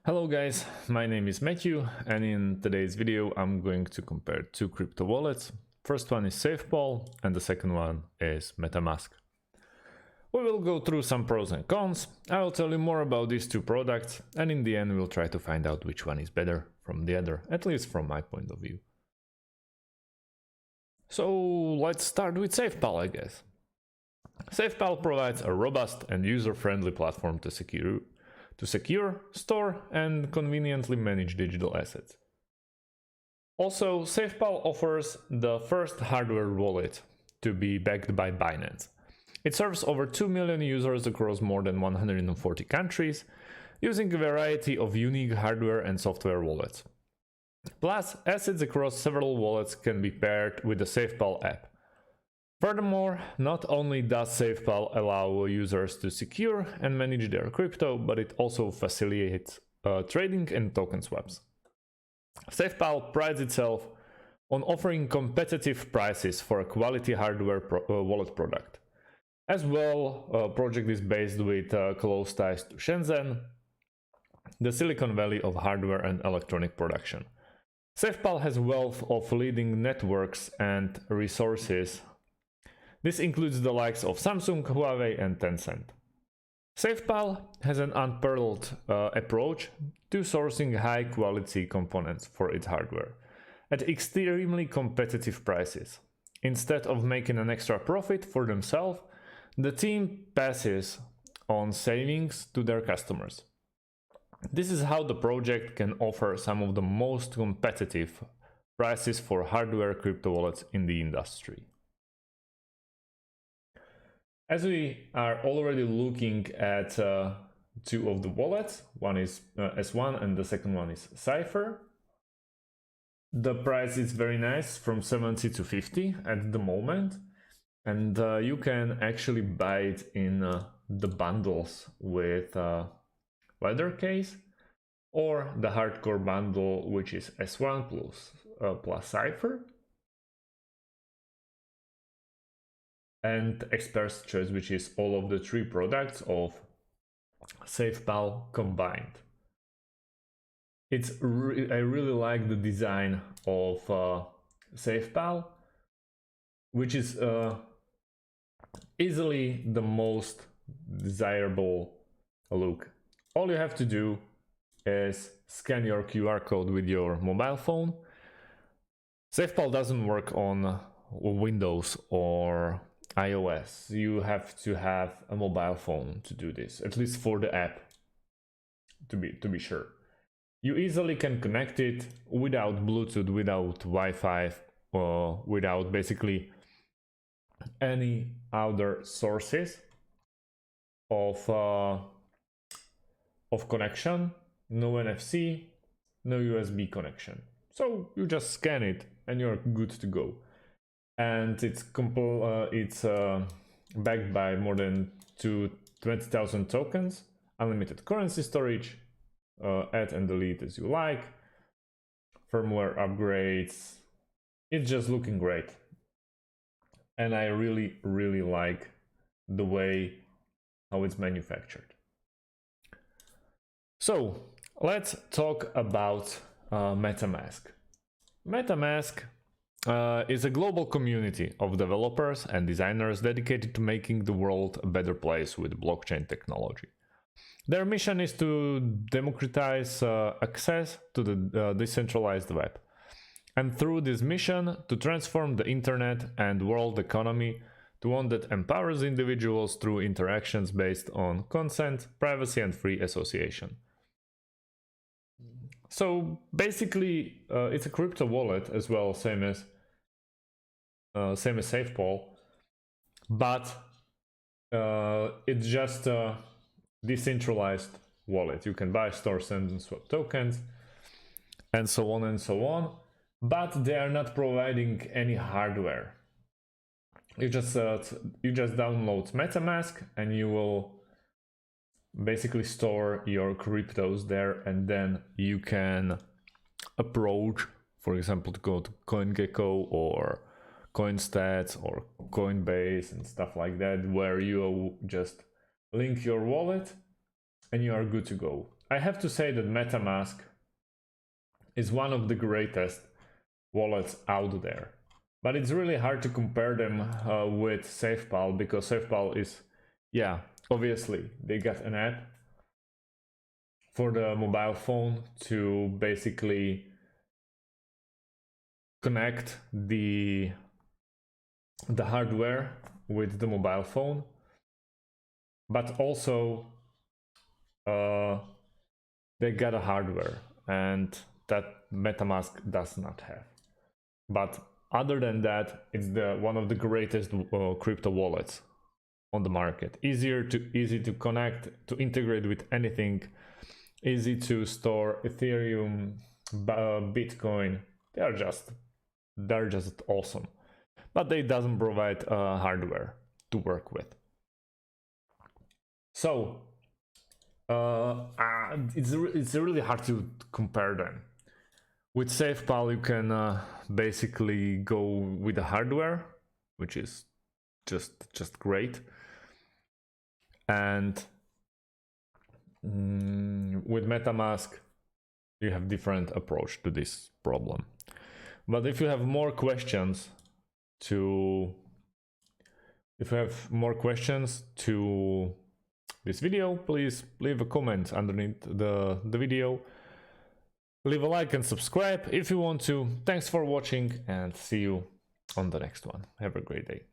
Hello guys, my name is Matthew, and in today's video I'm going to compare two crypto wallets. First one is SafePal and the second one is Metamask. We will go through some pros and cons. I will tell you more about these two products, and in the end we'll try to find out which one is better from the other, at least from my point of view. So let's start with SafePal, I guess. SafePal provides a robust and user-friendly platform to secure, store, and conveniently manage digital assets. Also, SafePal offers the first hardware wallet to be backed by Binance. It serves over 2 million users across more than 140 countries, using a variety of unique hardware and software wallets. Plus, assets across several wallets can be paired with the SafePal app. Furthermore, not only does SafePal allow users to secure and manage their crypto, but it also facilitates trading and token swaps. SafePal prides itself on offering competitive prices for a quality hardware wallet product. As well, project is based with close ties to Shenzhen, the Silicon Valley of hardware and electronic production. SafePal has a wealth of leading networks and resources. This includes the likes of Samsung, Huawei, and Tencent. SafePal has an unparalleled approach to sourcing high-quality components for its hardware at extremely competitive prices. Instead of making an extra profit for themselves, the team passes on savings to their customers. This is how the project can offer some of the most competitive prices for hardware crypto wallets in the industry. As we are already looking at two of the wallets, one is S1 and the second one is Cypher. The price is very nice, from 70 to 50 at the moment, and you can actually buy it in the bundles with leather case, or the hardcore bundle, which is S1 plus Cypher, and Expert's Choice, which is all of the three products of SafePal combined. I really like the design of SafePal, which is easily the most desirable look. All you have to do is scan your QR code with your mobile phone. SafePal doesn't work on Windows or iOS. You have to have a mobile phone to do this, at least for the app, to be sure. You easily can connect it without Bluetooth, without Wi-Fi, or without basically any other sources of connection. No NFC, no USB connection. So you just scan it and you're good to go. And it's backed by more than 20,000 tokens, unlimited currency storage, add and delete as you like, firmware upgrades. It's just looking great, and I really like the way how it's manufactured. So let's talk about Metamask. Metamask is a global community of developers and designers dedicated to making the world a better place with blockchain technology. Their mission is to democratize access to the decentralized web, and through this mission to transform the internet and world economy to one that empowers individuals through interactions based on consent, privacy, and free association. So basically, it's a crypto wallet as well, same as SafePal, but it's just a decentralized wallet. You can buy, store, send, and swap tokens, and so on and so on. But they are not providing any hardware. You just download MetaMask, and you will basically store your cryptos there, and then you can approach, for example, to go to CoinGecko or CoinStats or Coinbase and stuff like that, where you just link your wallet and you are good to go. I have to say that Metamask is one of the greatest wallets out there. But it's really hard to compare them with SafePal, because SafePal is, yeah, obviously they got an app for the mobile phone to basically connect the hardware with the mobile phone, but also they got a hardware, and that MetaMask does not have. But other than that, it's one of the greatest crypto wallets on the market. Easy to connect, to integrate with anything, easy to store Ethereum, Bitcoin. They're just awesome. But they doesn't provide hardware to work with. So it's really hard to compare them. With SafePal, you can basically go with the hardware, which is just great. And with MetaMask, you have different approach to this problem. But if you have more questions to this video, please leave a comment underneath the video. Leave a like and subscribe if you want to. Thanks for watching, and see you on the next one. Have a great day.